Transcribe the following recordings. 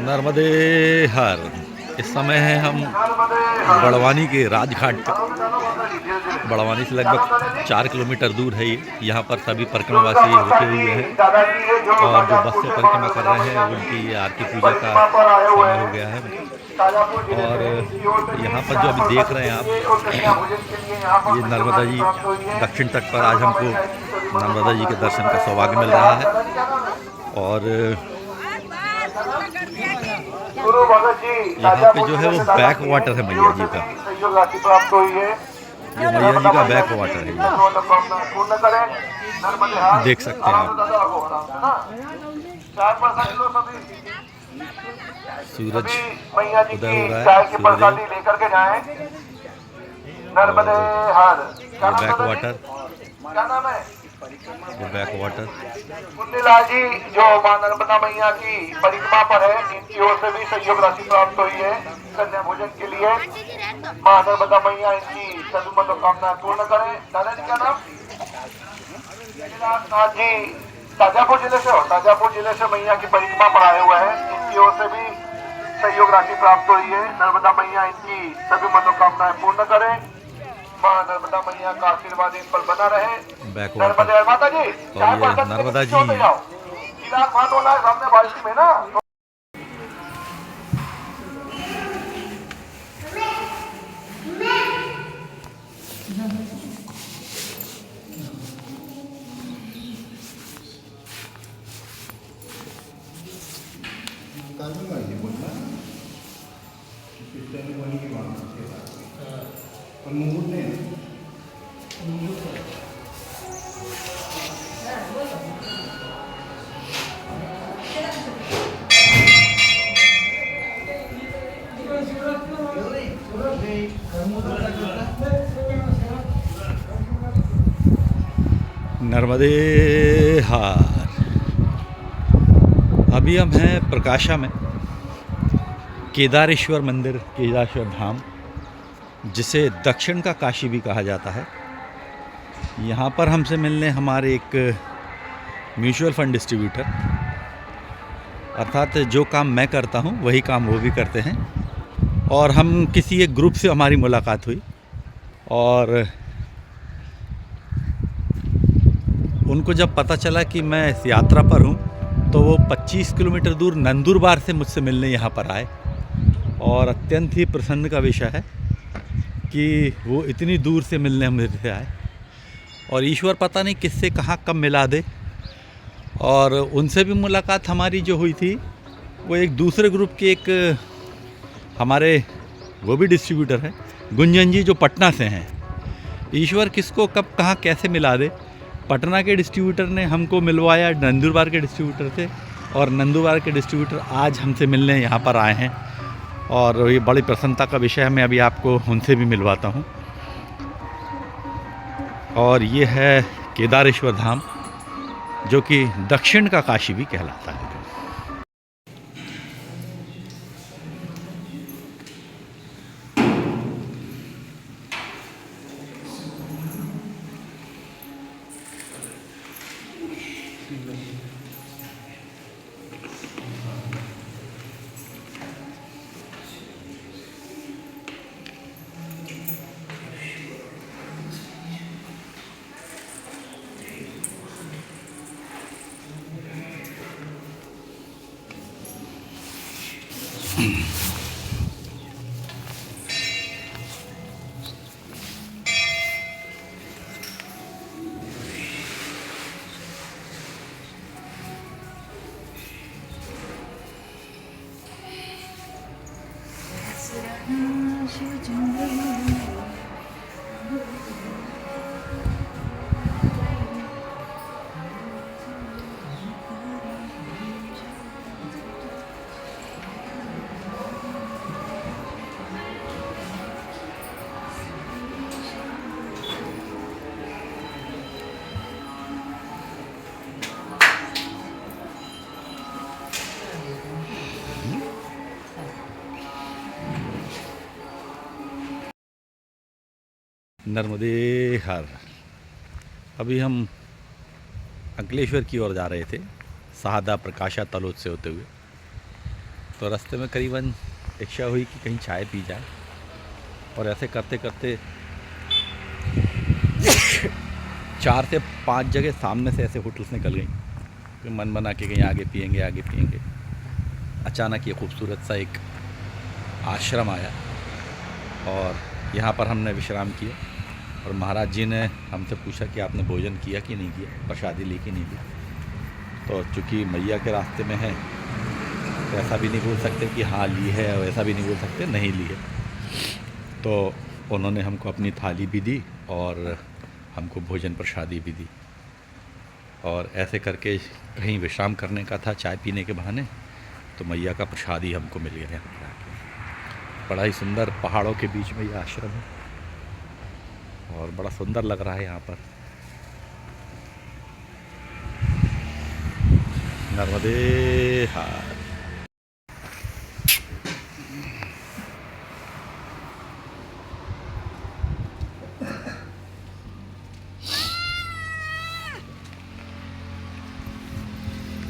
नर्मदे हर। इस समय है हम बड़वानी के राजघाट पर। बड़वानी से लगभग 4 किलोमीटर दूर है ये। यहाँ पर सभी परिक्रमावासी रुके हुए हैं और जो बस से परिक्रमा कर रहे हैं उनकी ये आरती पूजा का समय हो गया है। और यहाँ पर जो अभी देख रहे हैं आप, ये नर्मदा जी दक्षिण तट पर आज हमको नर्मदा जी के दर्शन का सौभाग्य मिल रहा है। और गुरु भगत जी यहाँ पे जो है वो बैक वाटर है मैया जी का। सहयोग राशि प्राप्त हुई है। ये मैया जी का बैक वाटर है ये। पूर्ण करें नर्मदे हार। देख सकते हैं आप। सूरज मैया जी उदय हो की रहा चाय है, की सूर्योदय। प्रसादी लेकर के जाएं। नर्मदे हार। ये बैक वाटर, क्या नाम है? ये बैक वाटर। कुंडीलाल जी जो मां नर्मदा मैया की परिक्रमा पर है, इनकी ओर से भी सहयोग राशि प्राप्त हुई है कन्या भोजन के लिए। मां नर्मदा मैया इनकी सभी मनोकामनाएं पूर्ण करें। दादाजी क्या नाम? नाथ जी ताजापुर जिले से हो। ताजापुर जिले से मैया की परिक्रमा पर आए हुए हैं, इनकी ओर से भी सहयोग राशि प्राप्त हुई है। नर्मदा मैया इनकी सभी मनोकामनाएं पूर्ण करें। मां नर्मदा मैया का आशीर्वाद इन पर बना रहे। बैक नर्मदे वाटर। माता जी और ये नर्मदा जी गिलास हाथ होना है सामने बाल्टी में ना। नर्मदे हार। अभी हम हैं प्रकाशा में, केदारेश्वर मंदिर, केदारेश्वर धाम, जिसे दक्षिण का काशी भी कहा जाता है। यहाँ पर हमसे मिलने हमारे एक म्यूचुअल फंड डिस्ट्रीब्यूटर, अर्थात जो काम मैं करता हूँ वही काम वो भी करते हैं। और हम किसी एक ग्रुप से हमारी मुलाकात हुई और उनको जब पता चला कि मैं इस यात्रा पर हूँ तो वो 25 किलोमीटर दूर नंदुरबार से मुझसे मिलने यहाँ पर आए। और अत्यंत ही प्रसन्न का विषय है कि वो इतनी दूर से मिलने मुझसे आए और ईश्वर पता नहीं किससे कहाँ कब मिला दे। और उनसे भी मुलाकात हमारी जो हुई थी वो एक दूसरे ग्रुप के एक हमारे वो भी डिस्ट्रीब्यूटर हैं, गुंजन जी, जो पटना से हैं। ईश्वर किसको कब कहाँ कैसे मिला दे। पटना के डिस्ट्रीब्यूटर ने हमको मिलवाया नंदुरबार के डिस्ट्रीब्यूटर से, और नंदुरबार के डिस्ट्रीब्यूटर आज हमसे मिलने यहाँ पर आए हैं। और ये बड़ी प्रसन्नता का विषय है। मैं अभी आपको उनसे भी मिलवाता हूँ। और ये है केदारेश्वर धाम, जो कि दक्षिण का काशी भी कहलाता है। नर्मदे हर। अभी हम अंकलेश्वर की ओर जा रहे थे, साहदा प्रकाशा तलोद से होते हुए। तो रास्ते में करीबन इच्छा हुई कि कहीं चाय पी जाए, और ऐसे करते करते 4 से 5 जगह सामने से ऐसे होटल्स निकल गई। फिर मन बना के कहीं आगे पियेंगे। अचानक ये खूबसूरत सा एक आश्रम आया और यहाँ पर हमने विश्राम किया, और महाराज जी ने हमसे पूछा कि आपने भोजन किया कि नहीं किया, प्रसादी ली कि नहीं ली। तो चूँकि मैया के रास्ते में है तो ऐसा भी नहीं बोल सकते कि हाँ ली है, और ऐसा भी नहीं बोल सकते नहीं ली है। तो उन्होंने हमको अपनी थाली भी दी और हमको भोजन प्रसादी भी दी, और ऐसे करके कहीं विश्राम करने का था चाय पीने के बहाने, तो मैया का प्रसाद ही हमको मिल गया यहाँ पर आके। बड़ा ही सुंदर पहाड़ों के बीच में ये आश्रम है और बड़ा सुंदर लग रहा है यहाँ पर। नर्मदे हार।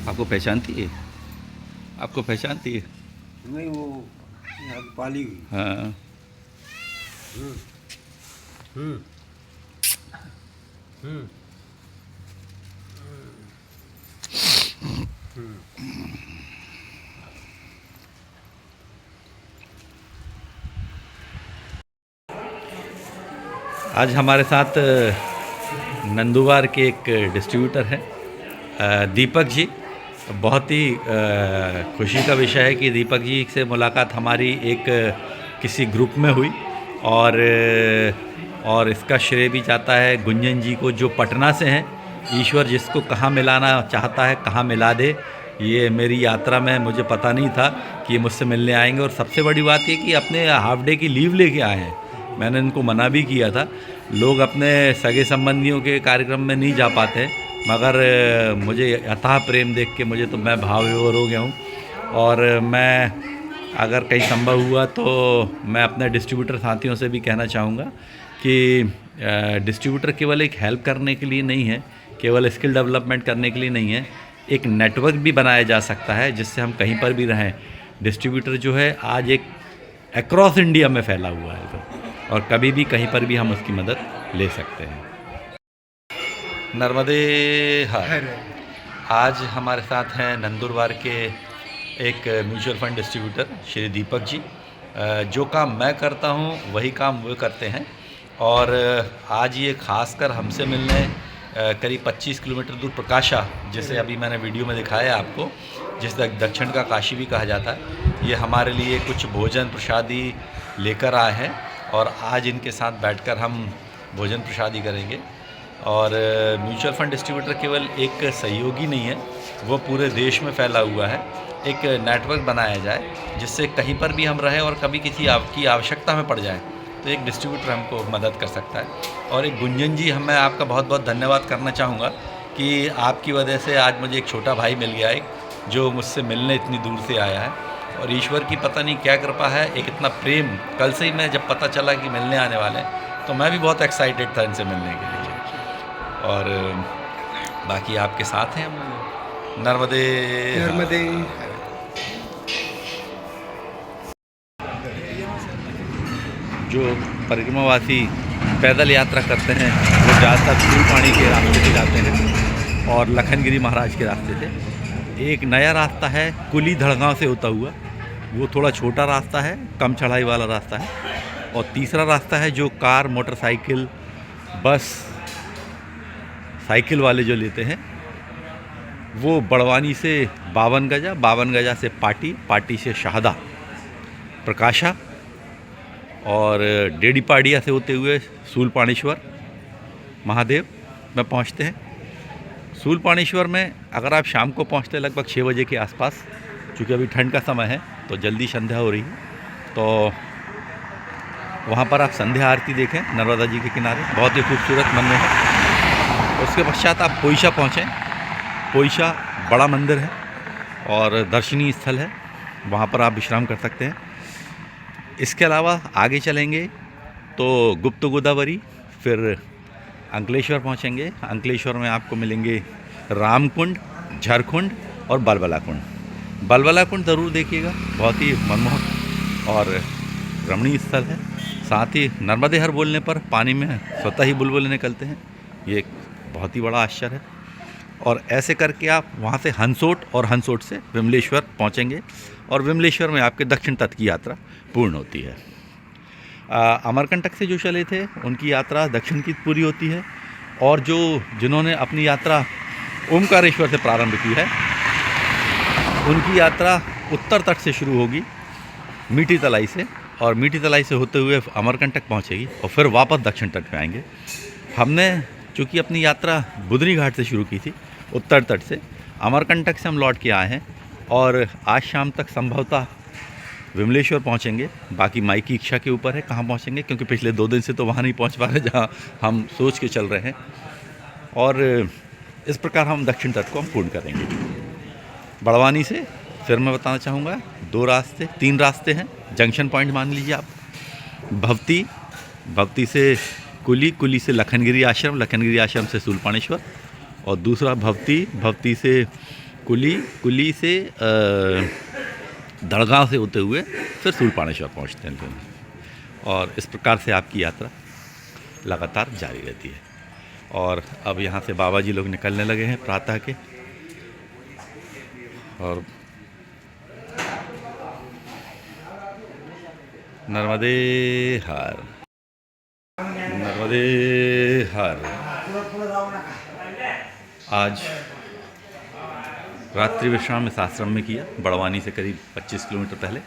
आपको पहचानती है? आपको पहचानती है? नहीं, वो यहाँ की पाली हुई। हाँ। हम्म हम्म आज हमारे साथ नंदुरबार के एक डिस्ट्रीब्यूटर हैं दीपक जी। बहुत ही खुशी का विषय है कि दीपक जी से मुलाकात हमारी एक किसी ग्रुप में हुई, और इसका श्रेय भी जाता है गुंजन जी को, जो पटना से हैं। ईश्वर जिसको कहाँ मिलाना चाहता है कहाँ मिला दे। ये मेरी यात्रा में मुझे पता नहीं था कि ये मुझसे मिलने आएंगे, और सबसे बड़ी बात ये कि अपने हाफ डे की लीव लेके आए हैं। मैंने इनको मना भी किया था, लोग अपने सगे संबंधियों के कार्यक्रम में नहीं जा पाते, मगर मुझे अथाह प्रेम देख के मुझे तो मैं भाव विभोर हो गया हूँ। और मैं अगर कहीं संभव हुआ तो मैं अपने डिस्ट्रीब्यूटर साथियों से भी कहना चाहूँगा कि डिस्ट्रीब्यूटर केवल एक हेल्प करने के लिए नहीं है, केवल स्किल डेवलपमेंट करने के लिए नहीं है, एक नेटवर्क भी बनाया जा सकता है जिससे हम कहीं पर भी रहें। डिस्ट्रीब्यूटर जो है आज एक अक्रॉस इंडिया में फैला हुआ है, तो और कभी भी कहीं पर भी हम उसकी मदद ले सकते हैं। नर्मदे हर। आज हमारे साथ हैं नंदुरबार के एक mutual fund distributor Shri Deepak ji. जो काम मैं करता हूं वही काम वो करते हैं, और आज ये खासकर हमसे मिलने करीब 25 किलोमीटर दूर प्रकाशा, जिसे अभी मैंने वीडियो में दिखाया आपको, जिस दक्षिण का काशी भी कहा जाता है, ये हमारे लिए कुछ भोजन प्रसादी लेकर आए हैं, और आज इनके साथ बैठकर हम भोजन प्रसादी करेंगे। और म्यूचुअल फंड डिस्ट्रीब्यूटर केवल एक सहयोगी नहीं है, वो पूरे देश में फैला हुआ है। एक नेटवर्क बनाया जाए जिससे कहीं पर भी हम रहें, और कभी किसी की आवश्यकता में पड़ जाए तो एक डिस्ट्रीब्यूटर हमको मदद कर सकता है। और एक गुंजन जी, मैं आपका बहुत बहुत धन्यवाद करना चाहूँगा कि आपकी वजह से आज मुझे एक छोटा भाई मिल गया, एक जो मुझसे मिलने इतनी दूर से आया है, और ईश्वर की पता नहीं क्या कृपा है, एक इतना प्रेम। कल से ही मैं जब पता चला कि मिलने आने वाले हैं तो मैं भी बहुत एक्साइटेड था इनसे मिलने के लिए, और बाकी आपके साथ हैं हम। नर्मदे नर्मदे। जो परिक्रमावासी पैदल यात्रा करते हैं वो ज़्यादातर फूलपानी के रास्ते से जाते हैं और लखनगिरी महाराज के रास्ते से। एक नया रास्ता है कुली धड़गांव से होता हुआ, वो थोड़ा छोटा रास्ता है, कम चढ़ाई वाला रास्ता है। और तीसरा रास्ता है जो कार, मोटरसाइकिल, बस, साइकिल वाले जो लेते हैं, वो बड़वानी से 52 गजा, 52 गजा से पाटी, पाटी से शाहदा, प्रकाशा और डेडीपाड़िया से होते हुए सूलपाणेश्वर महादेव में पहुंचते हैं। सूलपाणेश्वर में अगर आप शाम को पहुंचते हैं लगभग 6 बजे के आसपास, क्योंकि अभी ठंड का समय है तो जल्दी संध्या हो रही है, तो वहाँ पर आप संध्या आरती देखें नर्मदा जी के किनारे, बहुत ही खूबसूरत मंदिर है। उसके पश्चात आप पोईशा पहुँचें। पोईशा बड़ा मंदिर है और दर्शनीय स्थल है, वहाँ पर आप विश्राम कर सकते हैं। इसके अलावा आगे चलेंगे तो गुप्त गोदावरी, फिर अंकलेश्वर पहुँचेंगे। अंकलेश्वर में आपको मिलेंगे रामकुंड, झरकुंड और बलबला कुंड। बलबला कुंड ज़रूर देखिएगा, बहुत ही मनमोहक और रमणीय स्थल है। साथ ही नर्मदे हर बोलने पर पानी में स्वतः ही बुलबुले निकलते हैं, ये एक बहुत ही बड़ा आश्चर्य है। और ऐसे करके आप वहाँ से हंसोट और हंसोट से विमलेश्वर पहुँचेंगे और विमलेश्वर में आपके दक्षिण तट की यात्रा पूर्ण होती है। अमरकंटक से जो चले थे उनकी यात्रा दक्षिण की पूरी होती है, और जिन्होंने अपनी यात्रा ओमकारेश्वर से प्रारंभ की है उनकी यात्रा उत्तर तट से शुरू होगी मीठी तलाई से, और मीठी तलाई से होते हुए अमरकंटक पहुंचेगी और फिर वापस दक्षिण तट पे आएंगे। हमने चूँकि अपनी यात्रा बुधनी घाट से शुरू की थी उत्तर तट से, अमरकंटक से हम लौट के आए हैं और आज शाम तक संभवतः विमलेश्वर पहुंचेंगे। बाकी माई की इच्छा के ऊपर है कहाँ पहुंचेंगे, क्योंकि पिछले 2 दिन से तो वहाँ नहीं पहुंच पा रहे जहाँ हम सोच के चल रहे हैं। और इस प्रकार हम दक्षिण तट को हम पूर्ण करेंगे। बड़वानी से फिर मैं बताना चाहूँगा 3 रास्ते हैं, जंक्शन पॉइंट मान लीजिए आप। भवती से कुली से लखनगिरी आश्रम से शूलपाणेश्वर, और दूसरा भवती से कुली से दड़गांव से होते हुए फिर शूलपाणेश्वर पहुँचते हैं। और इस प्रकार से आपकी यात्रा लगातार जारी रहती है। और अब यहाँ से बाबा जी लोग निकलने लगे हैं प्रातः के, और नर्मदे हर। आज रात्रि विश्राम इस आश्रम में किया, बड़वानी से करीब 25 किलोमीटर पहले।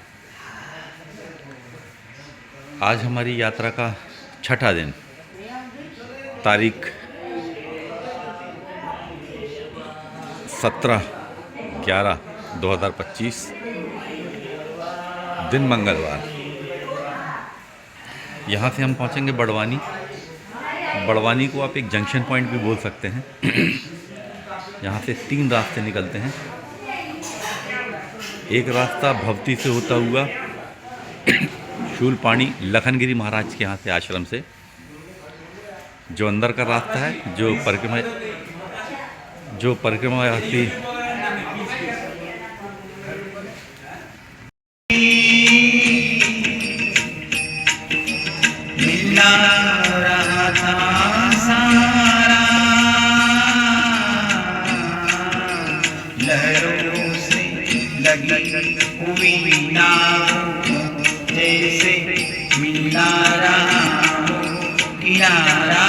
आज हमारी यात्रा का 6ठा दिन, तारीख 17/11/2025, दिन मंगलवार। यहाँ से हम पहुँचेंगे बड़वानी को आप एक जंक्शन पॉइंट भी बोल सकते हैं। यहाँ से 3 रास्ते निकलते हैं। एक रास्ता भवती से होता हुआ शूलपाणी लखनगिरी महाराज के यहाँ से आश्रम से, जो अंदर का रास्ता है, जो परिक्रमा यात्री लहरों से लगी हुई नाव जैसे मिला रहा किनारा।